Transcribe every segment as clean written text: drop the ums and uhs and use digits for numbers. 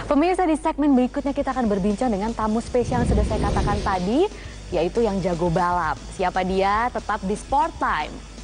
Pemirsa, di segmen berikutnya kita akan berbincang dengan tamu spesial yang sudah saya katakan tadi, yaitu yang jago balap. Siapa dia? Tetap di Sport Time.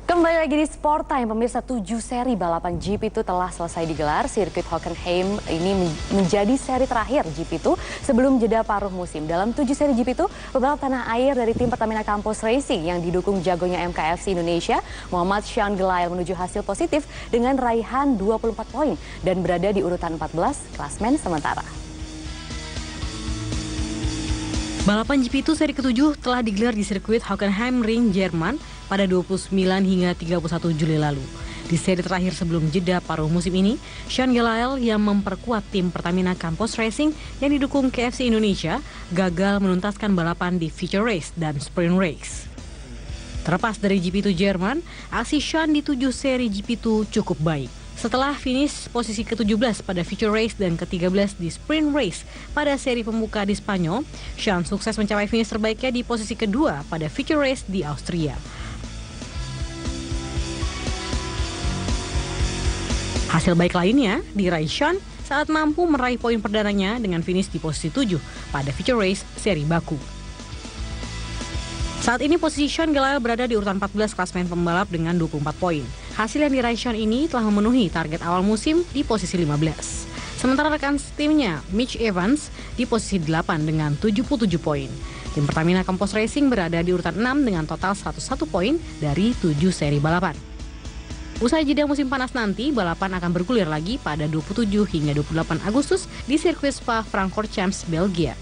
Kembali lagi di Sport Time, pemirsa. 7 seri balapan GP itu telah selesai digelar. Sirkuit Hockenheim ini menjadi seri terakhir GP itu sebelum jeda paruh musim. Dalam 7 seri GP itu, pebalap tanah air dari tim Pertamina Campos Racing yang didukung jagonya MKFC Indonesia, Muhammad Sean Gelael, menuju hasil positif dengan raihan 24 poin dan berada di urutan 14 klasmen sementara. Balapan GP itu seri ke-7 telah digelar di sirkuit Hockenheim Ring, Jerman pada 29 hingga 31 Juli lalu. Di seri terakhir sebelum jeda paruh musim ini, Sean Gelael yang memperkuat tim Pertamina Campos Racing yang didukung KFC Indonesia gagal menuntaskan balapan di feature race dan sprint race. Terlepas dari GP2 Jerman, aksi Sean di 7 seri GP2 cukup baik. Setelah finish posisi ke-17 pada feature race dan ke-13 di sprint race pada seri pembuka di Spanyol, Sean sukses mencapai finish terbaiknya di posisi kedua pada feature race di Austria. Hasil baik lainnya diraih Sean saat mampu meraih poin perdananya dengan finish di posisi 7 pada feature race seri Baku. Saat ini posisi Sean Gelael berada di urutan 14 klasmen pembalap dengan 24 poin. Hasil yang diraih Sean ini telah memenuhi target awal musim di posisi 15. Sementara rekan timnya, Mitch Evans, di posisi 8 dengan 77 poin. Tim Pertamina Campos Racing berada di urutan 6 dengan total 101 poin dari 7 seri balapan. Usai jeda musim panas nanti, balapan akan bergulir lagi pada 27 hingga 28 Agustus di sirkuit Spa-Francorchamps, Belgia.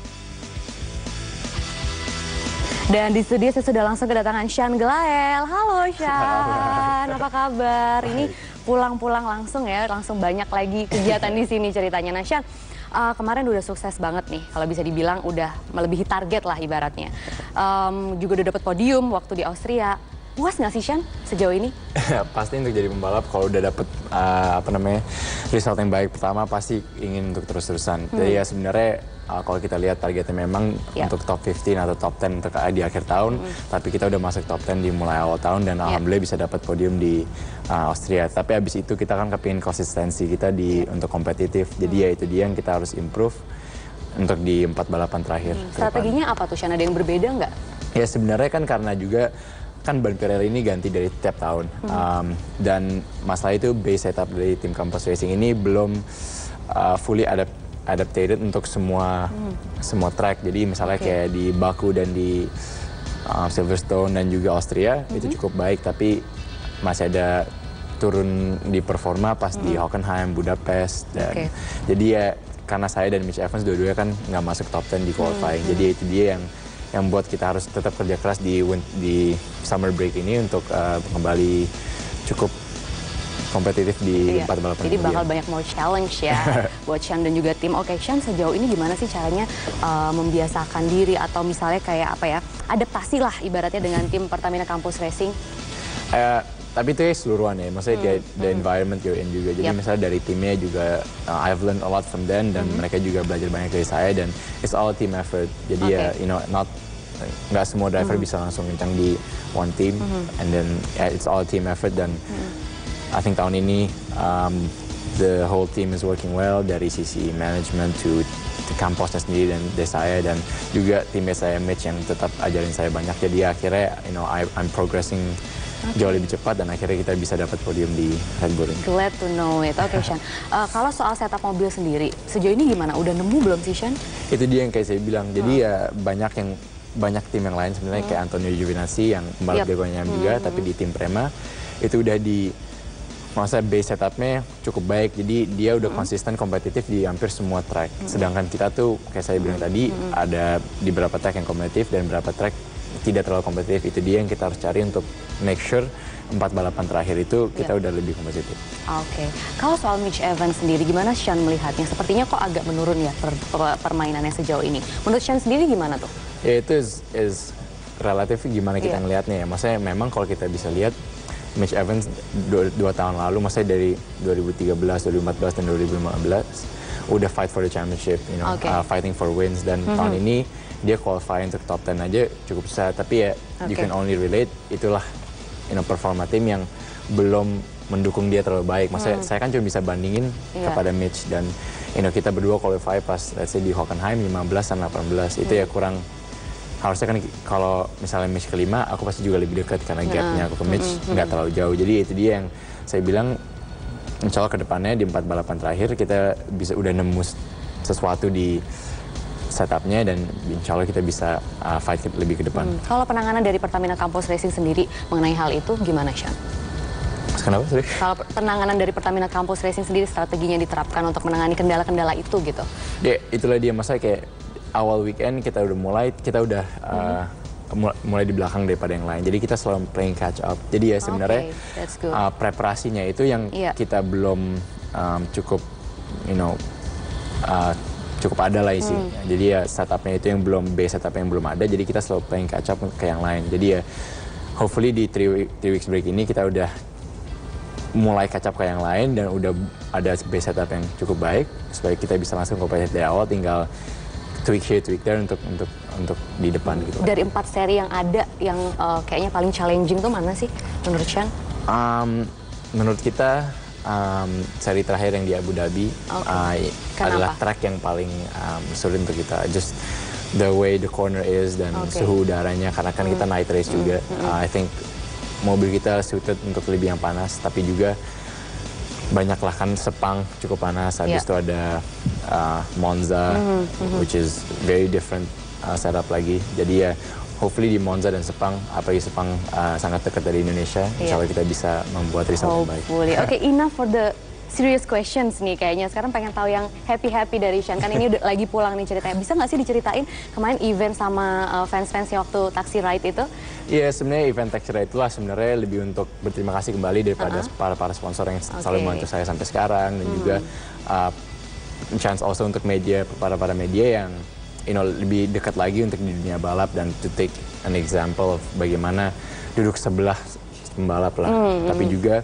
Dan di studio saya sudah langsung kedatangan Sean Gelael. Halo Sean, apa kabar? Ini pulang-pulang langsung ya, langsung banyak lagi kegiatan di sini ceritanya. Nah Sean, kemarin udah sukses banget nih, kalau bisa dibilang udah melebihi target lah ibaratnya. Juga udah dapat podium waktu di Austria. Puas nggak sih Sean sejauh ini? Pasti untuk jadi pembalap kalau udah dapet result yang baik pertama pasti ingin untuk terus-terusan. Jadi ya sebenarnya kalau kita lihat targetnya memang untuk top 15 atau top 10 untuk di akhir tahun, tapi kita udah masuk top 10 di mulai awal tahun dan alhamdulillah bisa dapat podium di Austria. Tapi abis itu kita kan kepingin konsistensi kita untuk kompetitif. Jadi ya itu dia yang kita harus improve untuk di 4 balapan terakhir. Strateginya apa tuh Sean? Ada yang berbeda nggak? Ya sebenarnya kan karena juga kan ban Pirelli ini ganti dari tiap tahun dan masalah itu base setup dari tim Campos Racing ini belum fully adapted untuk semua track. Jadi misalnya kayak di Baku dan di Silverstone dan juga Austria itu cukup baik, tapi masih ada turun di performa pas di Hockenheim, Budapest dan jadi ya karena saya dan Mitch Evans dua-duanya kan nggak masuk top 10 di qualifying. Jadi itu dia yang buat kita harus tetap kerja keras di summer break ini untuk kembali cukup kompetitif di 4 balapan. Jadi bakal banyak more challenge ya buat Sean dan juga tim. Oke, Sean sejauh ini gimana sih caranya membiasakan diri atau misalnya kayak apa ya, adaptasi lah ibaratnya dengan tim Pertamina Campos Racing? Tapi itu ya seluruhan ya, maksudnya the environment you're in juga. Jadi misalnya dari timnya juga, I've learned a lot from them dan mereka juga belajar banyak dari saya dan it's all team effort. Jadi ya, nggak semua driver bisa langsung kencang di one team, and then it's all team effort dan I think tahun ini the whole team is working well dari sisi management to Camposnya sendiri dan dari saya dan juga timnya saya Mitch yang tetap ajarin saya banyak. Jadi akhirnya I'm progressing jauh lebih cepat dan akhirnya kita bisa dapat podium di Red Bull. Glad to know it. Oke, Sean. Kalau soal setup mobil sendiri, sejauh ini gimana? Udah nemu belum sih, Sean? Itu dia yang kayak saya bilang. Jadi ya banyak tim yang lain sebenarnya kayak Antonio Giovinazzi yang pembalap jagoannya juga, tapi di tim Prema itu udah maksudnya base setupnya cukup baik. Jadi dia udah konsisten kompetitif di hampir semua track. Sedangkan kita tuh kayak saya bilang tadi ada di beberapa track yang kompetitif dan beberapa track tidak terlalu kompetitif. Itu dia yang kita harus cari untuk make sure 4 balapan terakhir itu kita udah lebih kompetitif. Oke. Kalau soal Mitch Evans sendiri, gimana Sean melihatnya? Sepertinya kok agak menurun ya permainannya sejauh ini. Menurut Sean sendiri gimana tuh? Ya itu is relatif gimana kita ngelihatnya ya. Maksudnya memang kalau kita bisa lihat Mitch Evans 2 tahun lalu, maksudnya dari 2013, 2014, dan 2015 udah fight for the championship, fighting for wins. Dan tahun ini dia qualify untuk top 10 aja cukup susah. Tapi ya you can only relate, itulah performa tim yang belum mendukung dia terlalu baik. Maksudnya saya kan cuma bisa bandingin kepada Mitch dan kita berdua qualify pas let's say di Hockenheim 15 dan 18 itu ya kurang. Harusnya kan kalau misalnya Mitch kelima, aku pasti juga lebih dekat karena gapnya aku ke Mitch nggak terlalu jauh. Jadi itu dia yang saya bilang, insya Allah ke depannya di 4 balapan terakhir kita bisa udah nemu sesuatu di setupnya dan insya Allah kita bisa fight lebih ke depan. Kalau penanganan dari Pertamina Campos Racing sendiri mengenai hal itu gimana, Sean? Kenapa sih? Kalau penanganan dari Pertamina Campos Racing sendiri strateginya diterapkan untuk menangani kendala-kendala itu gitu? Itulah dia, masa kayak awal weekend kita udah mulai mulai di belakang daripada yang lain. Jadi kita selalu playing catch up. Jadi ya sebenarnya preparasinya itu yang kita belum cukup cukup ada lah isinya. Jadi ya setupnya itu yang belum, base setup yang belum ada. Jadi kita selalu playing catch up ke yang lain. Jadi ya hopefully di 3 weeks break ini kita udah mulai catch up ke yang lain dan udah ada base setup yang cukup baik supaya kita bisa langsung kompetitif dari awal, tinggal tweak here, tweak there untuk di depan gitu. Dari 4 seri yang ada, yang kayaknya paling challenging tuh mana sih menurut Sean? Menurut kita seri terakhir yang di Abu Dhabi adalah track yang paling sulit untuk kita. Just the way the corner is dan suhu udaranya, karena kan kita night race juga. I think mobil kita suited untuk lebih yang panas, tapi juga banyaklah kan Sepang cukup panas, habis itu ada Monza, which is very different setup lagi. Jadi ya hopefully di Monza dan Sepang, apalagi Sepang sangat dekat dari Indonesia, insya Allah kita bisa membuat result yang baik. Oke, enough for the serious questions nih kayaknya. Sekarang pengen tahu yang happy-happy dari Sean. Kan ini udah lagi pulang nih ceritanya. Bisa nggak sih diceritain kemarin event sama fans-fansnya waktu taxi ride itu? Iya, sebenarnya event taxi ride itulah sebenarnya lebih untuk berterima kasih kembali daripada para sponsor yang selalu membantu saya sampai sekarang, dan juga chance also untuk media, para media yang lebih dekat lagi untuk di dunia balap dan to take an example of bagaimana duduk sebelah pembalap lah. Tapi juga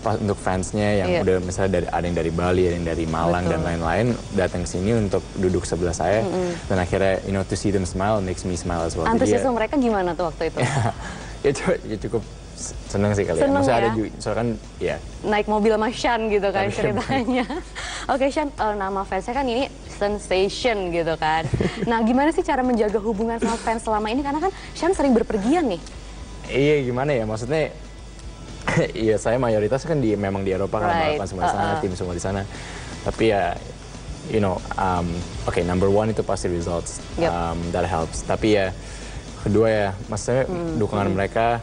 untuk fansnya yang udah misalnya ada yang dari Bali, ada yang dari Malang dan lain-lain datang ke sini untuk duduk sebelah saya, dan akhirnya to see them smile makes me smile as well. Antusiasme mereka gimana tuh waktu itu? ya cukup seneng sih kali ya. Maksudnya ada juga, soalnya kan naik mobil sama Sean gitu kan ceritanya. Oke Sean, nama fansnya kan ini Sensation gitu kan. Nah gimana sih cara menjaga hubungan sama fans selama ini, karena kan Sean sering berpergian nih? Iya, gimana ya, maksudnya iya, saya mayoritas kan memang di Eropa, kan balapan semua di sana, tim semua di sana. Tapi ya, number one itu pasti results, that helps. Tapi ya, kedua ya, maksudnya dukungan mereka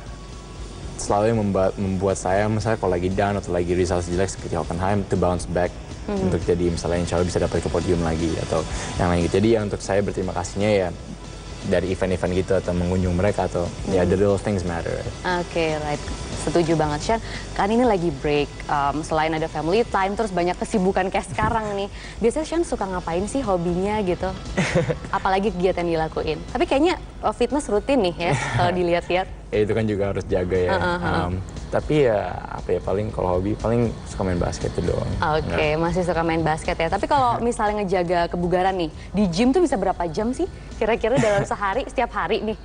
selalu membuat saya, misalnya kalau lagi down atau lagi results jelek seperti Hockenheim, to bounce back untuk jadi misalnya insya Allah bisa dapat ke podium lagi atau yang lain gitu. Jadi ya untuk saya berterima kasihnya ya dari event-event gitu atau mengunjung mereka atau ya the little things matter. Oke, right. Setuju banget, Sean. Kan ini lagi break, selain ada family time, terus banyak kesibukan kayak sekarang nih. Biasanya Sean suka ngapain sih hobinya gitu? Apalagi kegiatan dilakuin. Tapi kayaknya fitness rutin nih ya, kalau dilihat-lihat. Ya itu kan juga harus jaga ya. Tapi ya paling kalau hobi paling suka main basket itu doang. Oke, masih suka main basket ya. Tapi kalau misalnya ngejaga kebugaran nih, di gym tuh bisa berapa jam sih? Kira-kira dalam sehari, setiap hari nih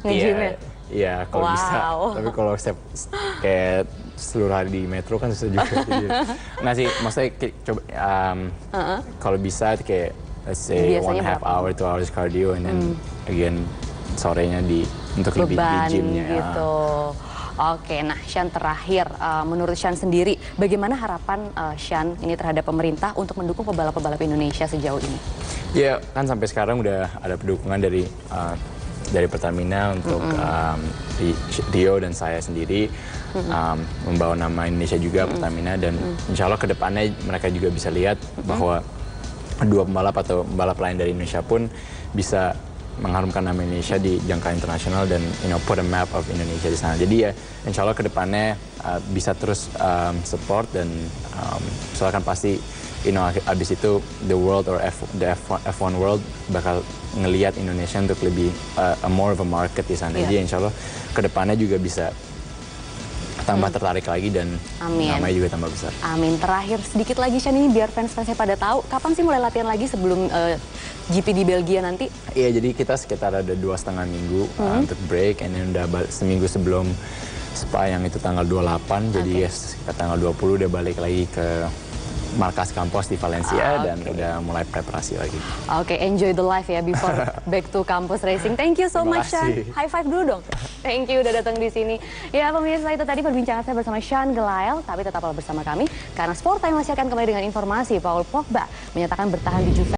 nge-gymnya? Iya, kalau bisa. Tapi kalau kayak seluruh hari di metro kan susah juga. Nggak sih, maksudnya coba kalau bisa kayak let's say biasanya 1/2 hour, 2 hours cardio, and then again sorenya untuk lebih di gymnya. Gitu. Oke, nah Sean terakhir, menurut Sean sendiri, bagaimana harapan Sean ini terhadap pemerintah untuk mendukung pebalap-pebalap Indonesia sejauh ini? Ya, kan sampai sekarang udah ada pendukungan dari Pertamina untuk Rio dan saya sendiri membawa nama Indonesia juga Pertamina, dan insya Allah kedepannya mereka juga bisa lihat bahwa dua pembalap atau pembalap lain dari Indonesia pun bisa mengharumkan nama Indonesia di jangka internasional dan put a map of Indonesia di sana. Jadi ya insya Allah kedepannya bisa terus support, dan soalnya kan pasti abis itu the world or F1 world bakal ngelihat Indonesia untuk lebih more of a market di sana. Jadi insya Allah kedepannya juga bisa tambah tertarik lagi dan namanya juga tambah besar. Amin. Terakhir sedikit lagi Sean, ini biar fans-fansnya pada tahu, kapan sih mulai latihan lagi sebelum GP di Belgia nanti? Iya, jadi kita sekitar ada 2,5 minggu untuk break, and then udah seminggu sebelum Spa yang itu tanggal 28, jadi sekitar tanggal 20 udah balik lagi ke markas kampus di Valencia dan udah mulai preparasi lagi. Oke, enjoy the life ya before back to campus racing. Thank you so much, Sean. High five dulu dong. Thank you udah datang di sini. Ya pemirsa, itu tadi perbincangan saya bersama Sean Gelael, tapi tetaplah bersama kami karena Sport Time masih akan kembali dengan informasi. Paul Pogba menyatakan bertahan di Juventus.